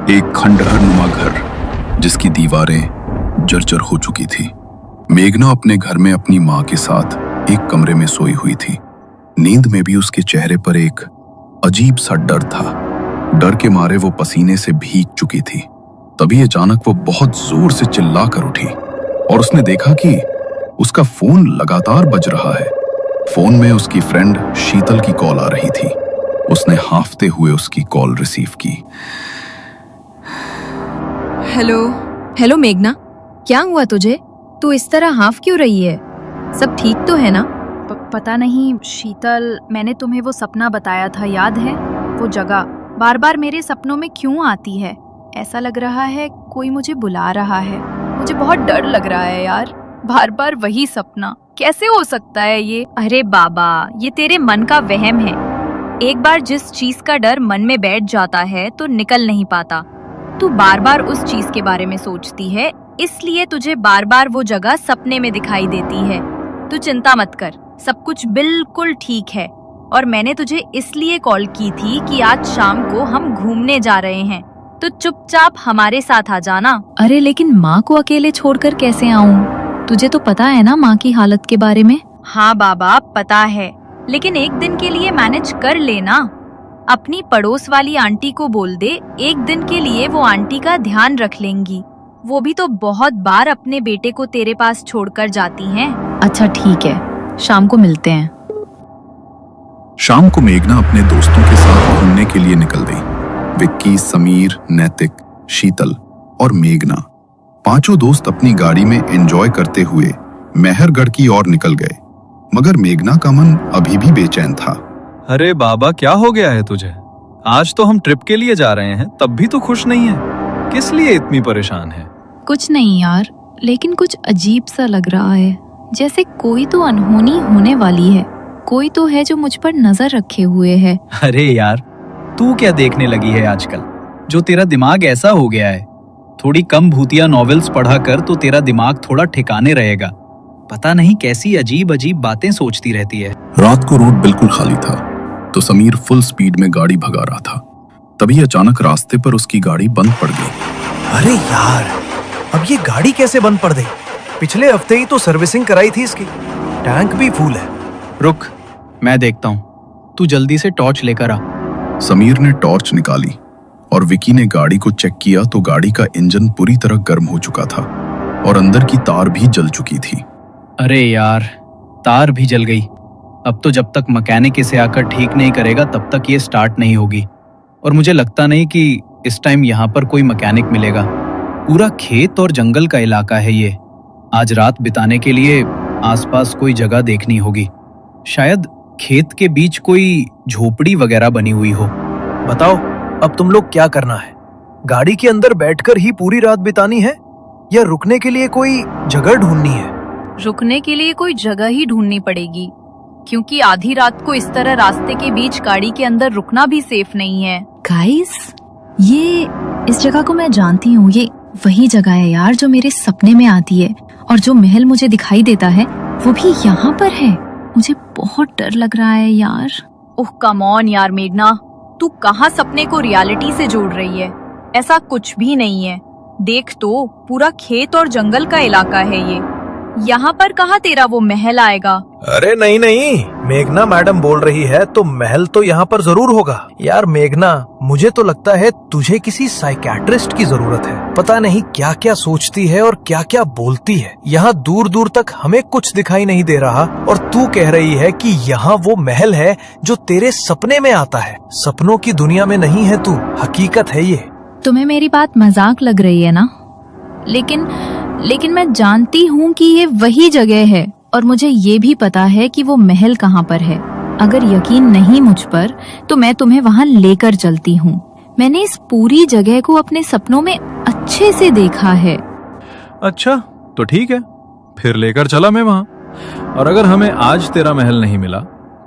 एक खंडहर नुमा घर जिसकी दीवारें जर्जर हो चुकी थी। मेघना अपने घर में अपनी माँ के साथ एक कमरे में सोई हुई थी। नींद में भी उसके चेहरे पर एक अजीब सा डर था। डर के मारे वो पसीने से भीग चुकी थी। तभी अचानक वो बहुत जोर से चिल्ला कर उठी और उसने देखा कि उसका फोन लगातार बज रहा है। फोन में उसकी फ्रेंड शीतल की कॉल आ रही थी। उसने हांफते हुए उसकी कॉल रिसीव की। हेलो मेघना, क्या हुआ तुझे? तू इस तरह हाफ क्यों रही है? सब ठीक तो है ना? पता नहीं शीतल, मैंने तुम्हें वो सपना बताया था, याद है? वो जगह बार बार मेरे सपनों में क्यों आती है? ऐसा लग रहा है कोई मुझे बुला रहा है। मुझे बहुत डर लग रहा है यार, बार बार वही सपना। कैसे हो सकता है ये? अरे बाबा, ये तेरे मन का वहम है। एक बार जिस चीज का डर मन में बैठ जाता है तो निकल नहीं पाता। तू बार बार उस चीज के बारे में सोचती है, इसलिए तुझे बार बार वो जगह सपने में दिखाई देती है। तू चिंता मत कर, सब कुछ बिल्कुल ठीक है। और मैंने तुझे इसलिए कॉल की थी कि आज शाम को हम घूमने जा रहे हैं, तो चुपचाप हमारे साथ आ जाना। अरे लेकिन माँ को अकेले छोड़कर कैसे आऊँ? तुझे तो पता है ना माँ की हालत के बारे में। हाँ बाबा, पता है, लेकिन एक दिन के लिए मैनेज कर लेना। अपनी पड़ोस वाली आंटी को बोल दे, एक दिन के लिए वो आंटी का ध्यान रख लेंगी। वो भी तो बहुत बार अपने बेटे को तेरे पास छोड़कर जाती हैं। अच्छा ठीक है, शाम को मिलते हैं। शाम को मेघना अपने दोस्तों के साथ घूमने के लिए निकल गई। विक्की, समीर, नैतिक, शीतल और मेघना पांचों दोस्त अपनी गाड़ी में एंजॉय करते हुए मेहरगढ़ की ओर निकल गए। मगर मेघना का मन अभी भी बेचैन था। अरे बाबा, क्या हो गया है तुझे? आज तो हम ट्रिप के लिए जा रहे हैं, तब भी तू खुश नहीं है। किस लिए इतनी परेशान है? कुछ नहीं यार, लेकिन कुछ अजीब सा लग रहा है, जैसे कोई तो अनहोनी होने वाली है। कोई तो है जो मुझ पर नजर रखे हुए है। अरे यार, तू क्या देखने लगी है आजकल, जो तेरा दिमाग ऐसा हो गया है? थोड़ी कम भूतिया नॉवेल्स पढ़ा कर तो तेरा दिमाग थोड़ा ठिकाने रहेगा। पता नहीं कैसी अजीब अजीब बातें सोचती रहती है। रात को रोड बिल्कुल खाली था, तो समीर फुल स्पीड में गाड़ी भगा रहा था। तभी अचानक रास्ते पर उसकी गाड़ी बंद पड़ गई। अरे यार, अब ये गाड़ी कैसे बंद पड़ गई? पिछले हफ्ते ही तो सर्विसिंग कराई थी इसकी, टैंक भी फुल है। रुक, मैं देखता हूँ, तू जल्दी से टॉर्च लेकर आ। समीर ने टॉर्च निकाली और विकी ने गाड़ी को चेक किया तो गाड़ी का इंजन पूरी तरह गर्म हो चुका था और अंदर की तार भी जल चुकी थी। अरे यार, तार भी जल गई। अब तो जब तक मैकेनिक इसे आकर ठीक नहीं करेगा तब तक ये स्टार्ट नहीं होगी। और मुझे लगता नहीं कि इस टाइम यहाँ पर कोई मैकेनिक मिलेगा। पूरा खेत और जंगल का इलाका है ये। आज रात बिताने के लिए आसपास कोई जगह देखनी होगी। शायद खेत के बीच कोई झोपड़ी वगैरह बनी हुई हो। बताओ, अब तुम लोग क्या करना है? गाड़ी के अंदर बैठकर ही पूरी रात बितानी है या रुकने के लिए कोई जगह ढूंढनी है? रुकने के लिए कोई जगह ही ढूंढनी पड़ेगी, क्योंकि आधी रात को इस तरह रास्ते के बीच गाड़ी के अंदर रुकना भी सेफ नहीं है। गाइस, ये इस जगह को मैं जानती हूँ। ये वही जगह है यार जो मेरे सपने में आती है, और जो महल मुझे दिखाई देता है वो भी यहाँ पर है। मुझे बहुत डर लग रहा है यार। ओह कम ऑन यार मेघना, तू कहाँ सपने को रियलिटी से जोड़ रही है? ऐसा कुछ भी नहीं है। देख तो, पूरा खेत और जंगल का इलाका है ये। यहाँ पर कहाँ तेरा वो महल आएगा? अरे नहीं नहीं, मेघना मैडम बोल रही है तो महल तो यहाँ पर जरूर होगा। यार मेघना, मुझे तो लगता है तुझे किसी साइकियाट्रिस्ट की जरूरत है। पता नहीं क्या क्या सोचती है और क्या क्या बोलती है। यहाँ दूर दूर तक हमें कुछ दिखाई नहीं दे रहा और तू कह रही है कि यहाँ वो महल है जो तेरे सपने में आता है। सपनों की दुनिया में नहीं है तू, हकीकत है ये। तुम्हें मेरी बात मजाक लग रही है ना? लेकिन मैं जानती हूँ कि ये वही जगह है, और मुझे ये भी पता है कि वो महल कहाँ पर है। अगर यकीन नहीं मुझ पर तो मैं तुम्हें वहाँ लेकर चलती हूँ। मैंने इस पूरी जगह को अपने सपनों में अच्छे से देखा है। अच्छा तो ठीक है, फिर लेकर चला मैं वहां। और अगर हमें आज तेरा महल नहीं मिला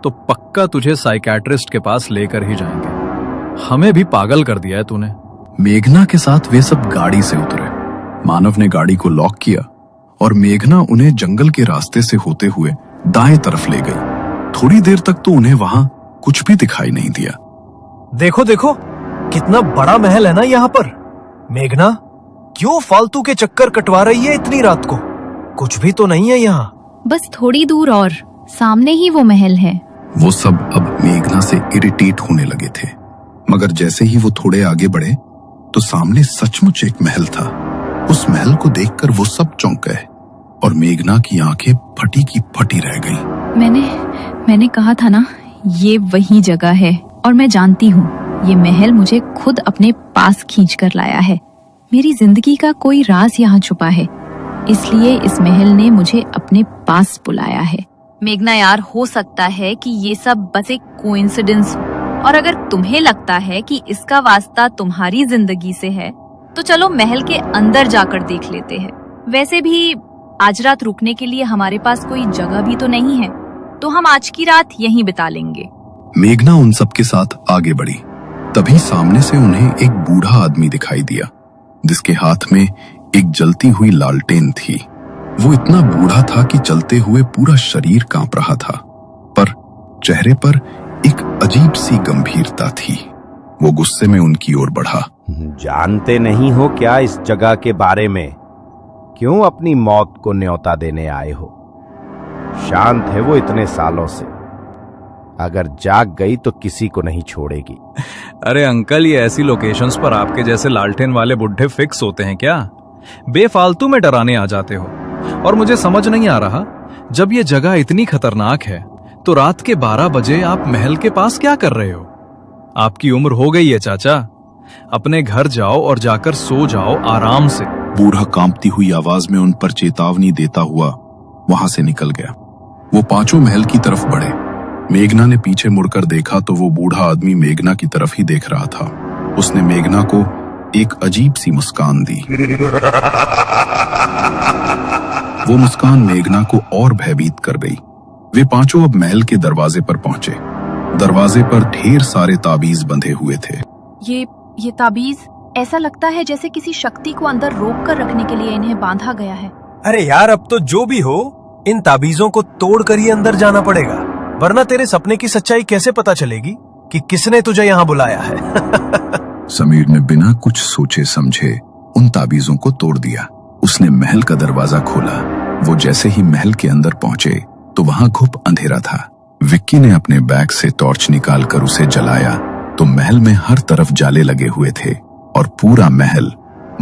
तो पक्का तुझे साइकियाट्रिस्ट के पास लेकर ही जाएंगे। हमें भी पागल कर दिया है तूने। मेघना के साथ वे सब गाड़ी से उतरे। मानव ने गाड़ी को लॉक किया और मेघना उन्हें जंगल के रास्ते से होते हुए दाएं तरफ ले गई। थोड़ी देर तक तो उन्हें वहां कुछ भी दिखाई नहीं दिया। देखो देखो, कितना बड़ा महल है ना यहाँ पर। मेघना, क्यों फालतू के चक्कर कटवा रही है इतनी रात को? कुछ भी तो नहीं है यहाँ। बस थोड़ी दूर और सामने ही वो महल है। वो सब अब मेघना से इरिटेट होने लगे थे, मगर जैसे ही वो थोड़े आगे बढ़े तो सामने सचमुच एक महल था। उस महल को देखकर वो सब चौंक गए और मेघना की आंखें फटी की फटी रह गईं। मैंने कहा था ना, ये वही जगह है और मैं जानती हूँ ये महल मुझे खुद अपने पास खींच कर लाया है। मेरी जिंदगी का कोई राज यहाँ छुपा है, इसलिए इस महल ने मुझे अपने पास बुलाया है। मेघना यार, हो सकता है कि ये सब बस एक कोइंसिडेंस हो, और अगर तुम्हें लगता है कि इसका वास्ता तुम्हारी जिंदगी से है तो चलो महल के अंदर जाकर देख लेते हैं। वैसे भी आज रात रुकने के लिए हमारे पास कोई जगह भी तो नहीं है, तो हम आज की रात यहीं बिता लेंगे। मेघना उन सब के साथ आगे बढ़ी। तभी सामने से उन्हें एक बूढ़ा आदमी दिखाई दिया जिसके हाथ में एक जलती हुई लालटेन थी। वो इतना बूढ़ा था कि चलते हुए पूरा शरीर कांप रहा था, पर चेहरे पर एक अजीब सी गंभीरता थी। वो गुस्से में उनकी ओर बढ़ा। जानते नहीं हो क्या इस जगह के बारे में? क्यों अपनी मौत को न्योता देने आए हो? शांत है वो इतने सालों से, अगर जाग गई तो किसी को नहीं छोड़ेगी। अरे अंकल, ये ऐसी लोकेशंस पर आपके जैसे लालटेन वाले बुढ़े फिक्स होते हैं क्या? बेफालतू में डराने आ जाते हो। और मुझे समझ नहीं आ रहा, जब ये जगह इतनी खतरनाक है तो रात के 12 बजे आप महल के पास क्या कर रहे हो? आपकी उम्र हो गई है चाचा, अपने घर जाओ और जाकर सो जाओ आराम से। बूढ़ा कांपती हुई आवाज में उन पर चेतावनी देता हुआ वहां से निकल गया। वो पांचों महल की तरफ बढ़े। मेघना ने पीछे मुड़कर देखा तो वो बूढ़ा आदमी मेघना की तरफ ही देख रहा था। उसने मेघना को एक अजीब सी मुस्कान दी। वो मुस्कान मेघना को और भयभीत कर गई। वे पांचों अब महल के दरवाजे पर पहुंचे। दरवाजे पर ढेर सारे ताबीज बंधे हुए थे। ये ताबीज ऐसा लगता है जैसे किसी शक्ति को अंदर रोक कर रखने के लिए इन्हें बांधा गया है। अरे यार, अब तो जो भी हो, इन ताबीजों को तोड़कर ही अंदर जाना पड़ेगा, वरना तेरे सपने की सच्चाई कैसे पता चलेगी कि किसने तुझे यहाँ बुलाया है। समीर ने बिना कुछ सोचे समझे उन ताबीजों को तोड़ दिया। उसने महल का दरवाजा खोला। वो जैसे ही महल के अंदर पहुंचे तो वहां घुप अंधेरा था। विक्की ने अपने बैग से टॉर्च निकालकर उसे जलाया तो महल में हर तरफ जाले लगे हुए थे और पूरा महल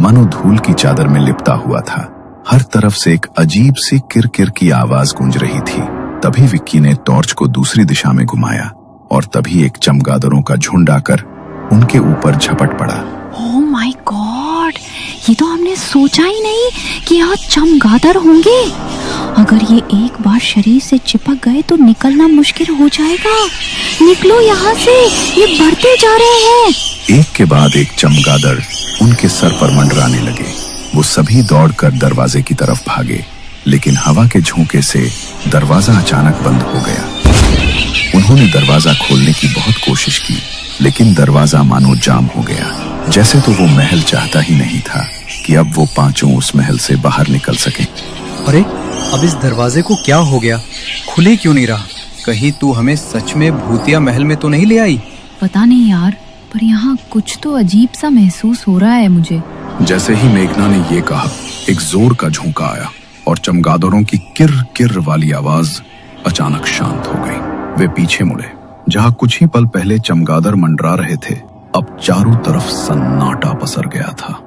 मानो धूल की चादर में लिपटा हुआ था। हर तरफ से एक अजीब सी किरकिर की आवाज गूंज रही थी। तभी विक्की ने टॉर्च को दूसरी दिशा में घुमाया और तभी एक चमगादड़ों का झुंड आकर उनके ऊपर झपट पड़ा। ओह माय गॉड, ये तो हमने सोचा ही नहीं कि यहाँ चमगादड़ होंगे। अगर ये एक बार शरीर से चिपक गए तो निकलना मुश्किल हो जाएगा। निकलो यहाँ से, ये बढ़ते जा रहे हैं। एक के बाद एक चमगादड़ उनके सर पर मंडराने लगे। वो सभी दौड़कर दरवाजे की तरफ भागे, लेकिन हवा के झोंके से दरवाजा अचानक बंद हो गया। उन्होंने दरवाजा खोलने की बहुत कोशिश की, लेकिन दरवाजा मानो जाम हो गया। जैसे तो वो महल चाहता ही नहीं था कि अब वो पांचों उस महल से बाहर निकल सके। अरे अब इस दरवाजे को क्या हो गया? खुले क्यों नहीं रहा? कहीं तू हमें सच में भूतिया महल में तो नहीं ले आई? पता नहीं यार, पर यहाँ कुछ तो अजीब सा महसूस हो रहा है मुझे। जैसे ही मेघना ने ये कहा, एक जोर का झोंका आया और चमगादड़ों की किर किर वाली आवाज अचानक शांत हो गई। वे पीछे मुड़े। जहाँ कुछ ही पल पहले चमगादड़ मंडरा रहे थे, अब चारों तरफ सन्नाटा पसर गया था।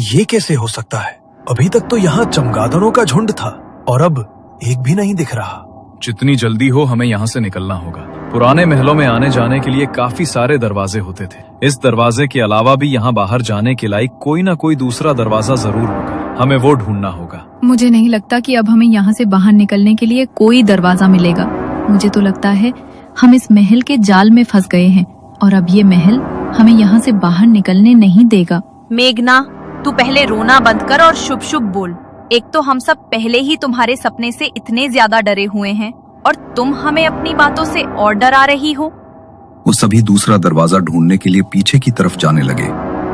ये कैसे हो सकता है? अभी तक तो यहाँ चमगादड़ों का झुंड था और अब एक भी नहीं दिख रहा। जितनी जल्दी हो हमें यहाँ से निकलना होगा। पुराने महलों में आने जाने के लिए काफी सारे दरवाजे होते थे। इस दरवाजे के अलावा भी यहाँ बाहर जाने के लायक कोई ना कोई दूसरा दरवाजा जरूर होगा। हमें वो ढूंढना होगा। मुझे नहीं लगता कि अब हमें यहाँ से बाहर निकलने के लिए कोई दरवाजा मिलेगा। मुझे तो लगता है हम इस महल के जाल में फंस गए हैं और अब ये महल हमें यहाँ से बाहर निकलने नहीं देगा। मेघना, तू पहले रोना बंद कर और शुभ शुभ बोल। एक तो हम सब पहले ही तुम्हारे सपने से इतने ज्यादा डरे हुए हैं और तुम हमें अपनी बातों से और डरा रही हो। वो सभी दूसरा दरवाजा ढूंढने के लिए पीछे की तरफ जाने लगे।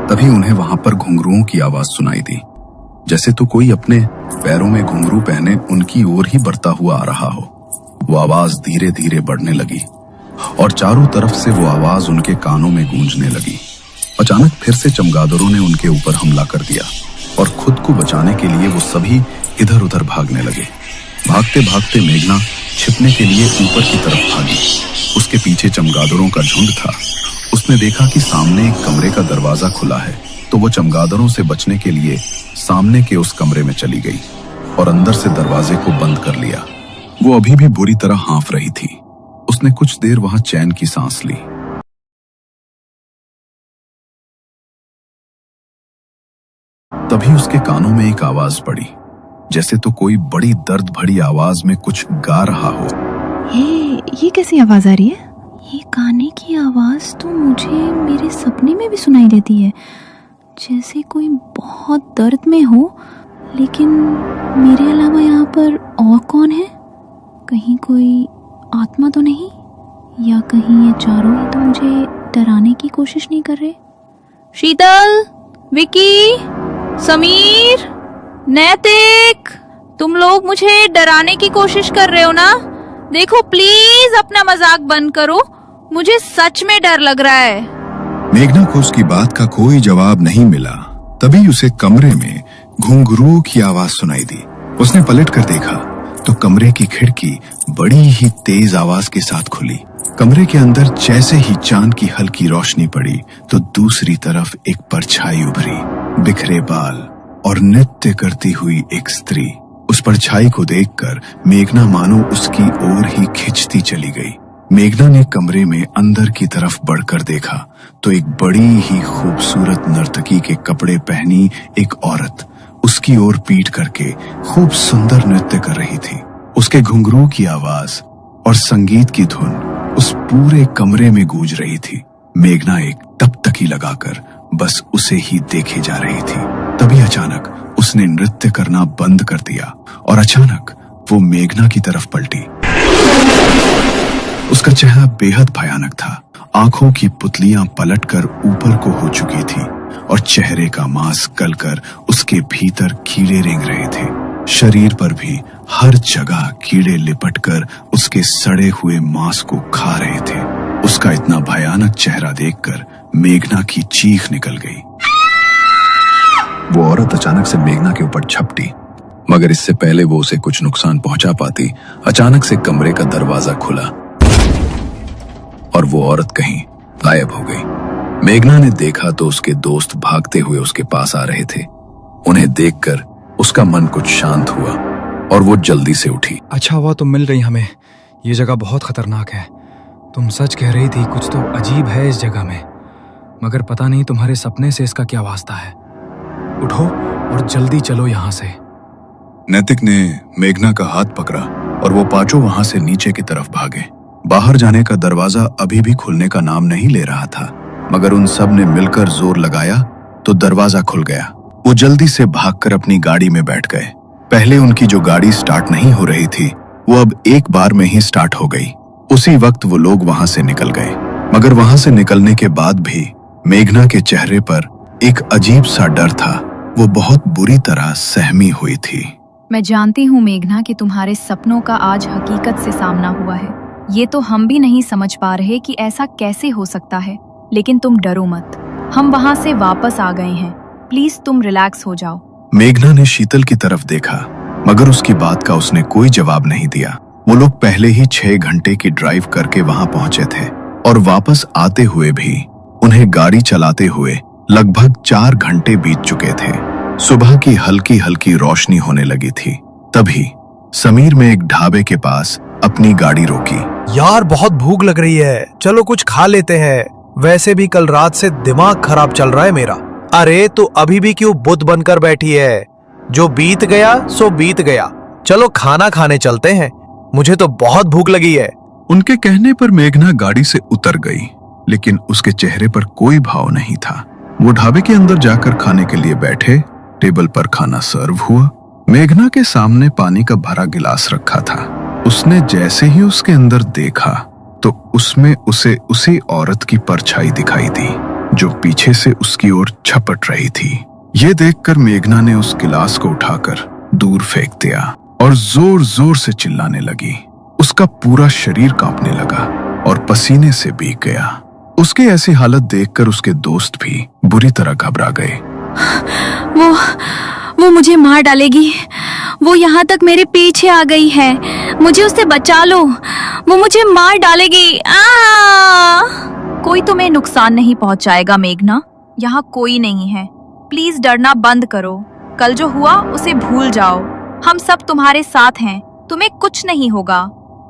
तभी उन्हें वहां पर घुंघरुओं की आवाज सुनाई दी, जैसे तो कोई अपने पैरों में घुंघरू पहने उनकी ओर ही बढ़ता हुआ आ रहा हो। वो आवाज धीरे धीरे बढ़ने लगी और चारों तरफ से वो आवाज उनके कानों में गूंजने लगी। अचानक फिर से चमगादड़ों ने उनके ऊपर हमला कर दिया और खुद को बचाने के लिए वो सभी इधर उधर भागने लगे। भागते भागते मेघना छिपने के लिए ऊपर की तरफ भागी। उसके पीछे चमगादड़ों का झुंड था। उसने देखा कि सामने एक कमरे का दरवाजा खुला है, तो वो चमगादड़ों से बचने के लिए सामने के उस कमरे में चली गई और अंदर से दरवाजे को बंद कर लिया। वो अभी भी बुरी तरह हाँफ रही थी। उसने कुछ देर वहां चैन की सांस ली। तभी उसके कानों में एक आवाज पड़ी, जैसे तो कोई बड़ी दर्द भरी आवाज में कुछ गा रहा हो। ये कैसी आवाज आ रही है? ये गाने की आवाज तो मुझे मेरे सपने में भी सुनाई देती है, जैसे कोई बहुत दर्द में हो। लेकिन मेरे अलावा यहाँ पर और कौन है? कहीं कोई आत्मा तो नहीं? या कहीं ये चारों ही तो मुझे डराने की कोशिश नहीं कर रहे? शीतल, विकी, समीर, नैतिक, तुम लोग मुझे डराने की कोशिश कर रहे हो ना? देखो प्लीज अपना मजाक बंद करो, मुझे सच में डर लग रहा है। मेघना को उसकी बात का कोई जवाब नहीं मिला। तभी उसे कमरे में घुंघरुओं की आवाज सुनाई दी। उसने पलट कर देखा तो कमरे की खिड़की बड़ी ही तेज आवाज के साथ खुली। कमरे के अंदर जैसे ही चांद की हल्की रोशनी पड़ी तो दूसरी तरफ एक परछाई उभरी, बिखरे बाल और नृत्य करती हुई एक स्त्री। उस परछाई को देखकर मेघना मानो उसकी ओर ही खिंचती चली गई। मेघना ने कमरे में अंदर की तरफ बढ़कर देखा तो एक बड़ी ही खूबसूरत नर्तकी के कपड़े पहनी एक औरत उसकी ओर पीठ करके खूब सुंदर नृत्य कर रही थी। उसके घुंघरू की आवाज और संगीत की धुन उस पूरे कमरे में गूंज रही थी। मेघना एक टकटकी लगाकर बस उसे ही देखे जा रही थी। तभी अचानक उसने नृत्य करना बंद कर दिया और अचानक वो मेघना की तरफ पलटी। उसका चेहरा बेहद भयानक था। आंखों की पुतलियां पलटकर ऊपर को हो चुकी थी और चेहरे का मांस गलकर उसके भीतर कीड़े रेंग रहे थे। शरीर पर भी हर जगह कीड़े लिपटकर उसके सड़े हुए मांस को खा रहे थे। उसका इतना भयानक चेहरा देखकर मेघना की चीख निकल गई। वो औरत अचानक से मेघना के ऊपर झपटी, मगर इससे पहले वो उसे कुछ नुकसान पहुंचा पाती, अचानक से कमरे का दरवाजा खुला और वो औरत कहीं गायब हो गई। मेघना ने देखा तो उसके दोस्त भागते हुए उसके पास आ रहे थे। उन्हें देखकर उसका मन कुछ शांत हुआ और वो जल्दी से उठी। अच्छा हुआ तुम मिल रही हमें, ये जगह बहुत खतरनाक है। तुम सच कह रही थी, कुछ तो अजीब है इस जगह में, मगर पता नहीं तुम्हारे सपने से इसका क्या वास्ता है। उठो और जल्दी चलो यहाँ से। नैतिक ने मेघना का हाथ पकड़ा और वो पांचों वहां से नीचे की तरफ भागे। बाहर जाने का दरवाजा अभी भी खुलने का नाम नहीं ले रहा था, मगर उन सब ने मिलकर जोर लगाया तो दरवाजा खुल गया। वो जल्दी से भागकर अपनी गाड़ी में बैठ गए। पहले उनकी जो गाड़ी स्टार्ट नहीं हो रही थी वो अब एक बार में ही स्टार्ट हो गई। उसी वक्त वो लोग वहां से निकल गए, मगर वहां से निकलने के बाद भी मेघना के चेहरे पर एक अजीब सा डर था। वो बहुत बुरी तरह सहमी हुई थी। मैं जानती हूँ मेघना कि तुम्हारे सपनों का आज हकीकत से सामना हुआ है। ये तो हम भी नहीं समझ पा रहे कि ऐसा कैसे हो सकता है, लेकिन तुम डरो मत, हम वहाँ से वापस आ गए हैं। प्लीज तुम रिलैक्स हो जाओ। मेघना ने शीतल की तरफ देखा, मगर उसकी बात का उसने कोई जवाब नहीं दिया। वो लोग पहले ही 6 घंटे की ड्राइव करके वहां पहुंचे थे और वापस आते हुए भी उन्हें गाड़ी चलाते हुए लगभग 4 घंटे बीत चुके थे। सुबह की हल्की हल्की रोशनी होने लगी थी। तभी समीर में एक ढाबे के पास अपनी गाड़ी रोकी। यार बहुत भूख लग रही है, चलो कुछ खा लेते हैं। वैसे भी कल रात से दिमाग खराब चल रहा है मेरा। अरे तो अभी भी क्यों बुत बनकर बैठी है? जो बीत गया सो बीत गया, चलो खाना खाने चलते हैं, मुझे तो बहुत भूख लगी है। उनके कहने पर मेघना गाड़ी से उतर गई, लेकिन उसके चेहरे पर कोई भाव नहीं था। वो ढाबे के अंदर जाकर खाने के लिए बैठे। टेबल पर खाना सर्व हुआ। मेघना के सामने पानी का भरा गिलास रखा था। उसने जैसे ही उसके अंदर देखा तो उसमें उसे उसी औरत की परछाई दिखाई दी जो पीछे से उसकी ओर झपट रही थी। ये देखकर मेघना ने उस गिलास को उठाकर दूर फेंक दिया और जोर जोर से चिल्लाने लगी। उसका पूरा शरीर कांपने लगा और पसीने से भीग गया। उसकी ऐसी हालत देखकर उसके दोस्त भी बुरी तरह घबरा गए। वो मुझे मार डालेगी। वो यहाँ तक मेरे पीछे आ गई है। मुझे उससे बचा लो। वो मुझे मार डालेगी। कोई तुम्हें नुकसान नहीं पहुंचाएगा मेघना, यहाँ कोई नहीं है। प्लीज डरना बंद करो। कल जो हुआ उसे भूल जाओ। हम सब तुम्हारे साथ हैं, तुम्हें कुछ नहीं होगा।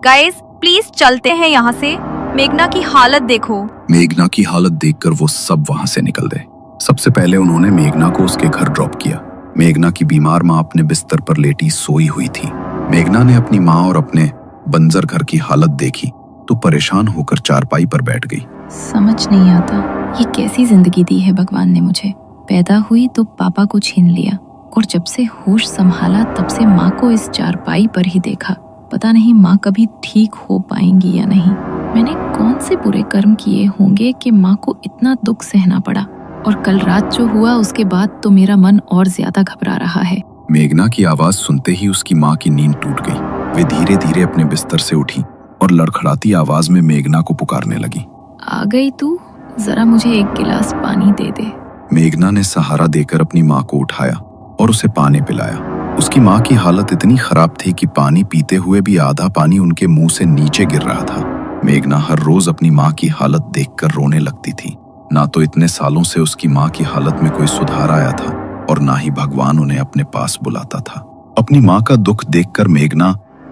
गाइस प्लीज चलते हैं यहाँ से। मेघना की हालत देखो। मेघना की हालत देखकर वो सब वहां से निकल गए। सबसे पहले उन्होंने मेघना को उसके घर ड्रॉप किया। मेघना की बीमार माँ अपने बिस्तर पर लेटी सोई हुई थी। मेघना ने अपनी माँ और अपने बंजर घर की हालत देखी तो परेशान होकर चारपाई पर बैठ गई। समझ नहीं आता ये कैसी जिंदगी दी है भगवान ने मुझे। पैदा हुई तो पापा को छीन लिया और जब से होश संभाला तब से माँ को इस चारपाई पर ही देखा। पता नहीं माँ कभी ठीक हो पाएंगी या नहीं। मैंने कौन से बुरे कर्म किए होंगे कि माँ को इतना दुख सहना पड़ा। और कल रात जो हुआ उसके बाद तो मेरा मन और ज्यादा घबरा रहा है। मेघना की आवाज सुनते ही उसकी माँ की नींद टूट गई। वे धीरे धीरे अपने बिस्तर से उठी और लड़खड़ाती आवाज में मेघना को पुकारने लगी। आ गई तू, जरा मुझे एक गिलास पानी दे दे। मेघना ने सहारा देकर अपनी माँ को उठाया और उसे पानी पिलाया। उसकी माँ की हालत इतनी खराब थी कि पानी पीते हुए भी आधा पानी उनके मुंह से नीचे गिर रहा था। मेघना हर रोज अपनी माँ की हालत देखकर रोने लगती थी। ना तो इतने सालों से उसकी माँ की हालत में कोई सुधार आया था और ना ही भगवान उन्हें अपने पास बुलाता था। अपनी माँ का दुख देखकर मेघना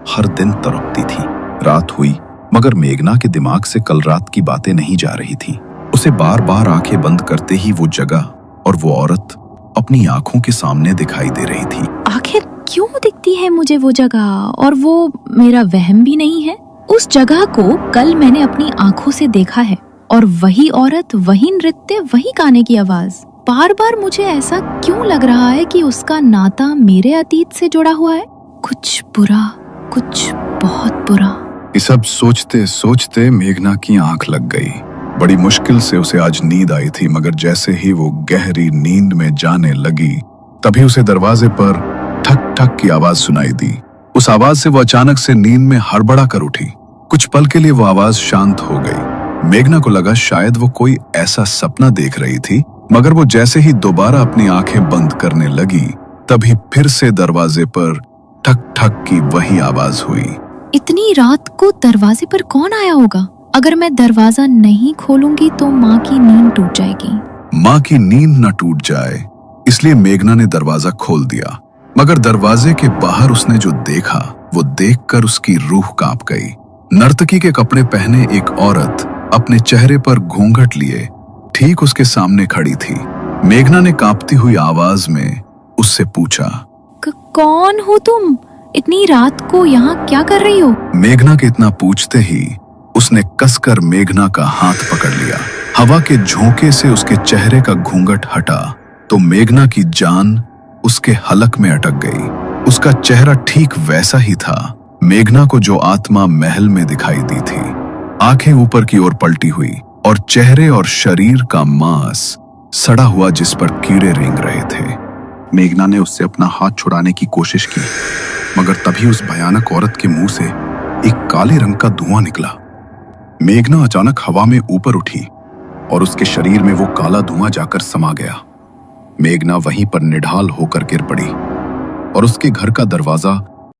हर दिन तड़पती थी। रात हुई मगर मेघना के दिमाग से कल रात की बातें नहीं जा रही थी। उसे बार बार आंखें बंद करते ही वो जगह और वो औरत अपनी आंखों के सामने दिखाई दे रही थी। आखिर क्यों दिखती है मुझे वो जगह, और वो मेरा वहम भी नहीं है। उस जगह को कल मैंने अपनी आंखों से देखा है और वही औरत, वही नृत्य, वही गाने की आवाज। बार बार मुझे ऐसा क्यों लग रहा है कि उसका नाता मेरे अतीत से जुड़ा हुआ है। कुछ बुरा, कुछ बहुत बुरा। ये सब सोचते सोचते मेघना की आंख लग गई। बड़ी मुश्किल से उसे आज नींद आई थी मगर जैसे ही वो गहरी नींद में जाने लगी तभी उसे दरवाजे पर ठक ठक की आवाज सुनाई दी। उस आवाज से वो अचानक से नींद में हड़बड़ा कर उठी। कुछ पल के लिए वो आवाज शांत हो गई। मेघना को लगा शायद वो कोई ऐसा सपना देख रही थी, मगर वो जैसे ही दोबारा अपनी आंखें बंद करने लगी तभी फिर से दरवाजे पर ठक ठक की वही आवाज हुई। इतनी रात को दरवाजे पर कौन आया होगा? अगर मैं दरवाजा नहीं खोलूंगी तो माँ की नींद टूट जाएगी। माँ की नींद न टूट जाए इसलिए मेघना ने दरवाजा खोल दिया, मगर दरवाजे के बाहर उसने जो देखा वो देखकर उसकी रूह कांप गई। नर्तकी के कपड़े पहने एक औरत अपने चेहरे पर घूंघट लिए ठीक उसके सामने खड़ी थी। मेघना ने कांपती हुई आवाज में उससे पूछा, कौन हो तुम? इतनी रात को यहाँ क्या कर रही हो? मेघना के इतना पूछते ही उसने कसकर मेघना का हाथ पकड़ लिया। हवा के झोंके से उसके चेहरे का घूंघट हटा तो मेघना की जान उसके हलक में अटक गई। उसका चेहरा ठीक वैसा ही था मेघना को जो आत्मा महल में दिखाई दी थी। आंखें ऊपर की ओर पलटी हुई और चेहरे और शरीर का मांस सड़ा हुआ जिस पर कीड़े रेंग रहे थे। मेघना ने उससे अपना हाथ छुड़ाने की कोशिश की मगर तभी उस भयानक औरत के मुंह से एक काले रंग का धुआं निकला। मेघना अचानक हवा में ऊपर उठी और उसके शरीर में वो काला धुआं जाकर समा गया। मेघना वहीं पर निढाल होकर गिर पड़ी और उसके घर का दरवाजा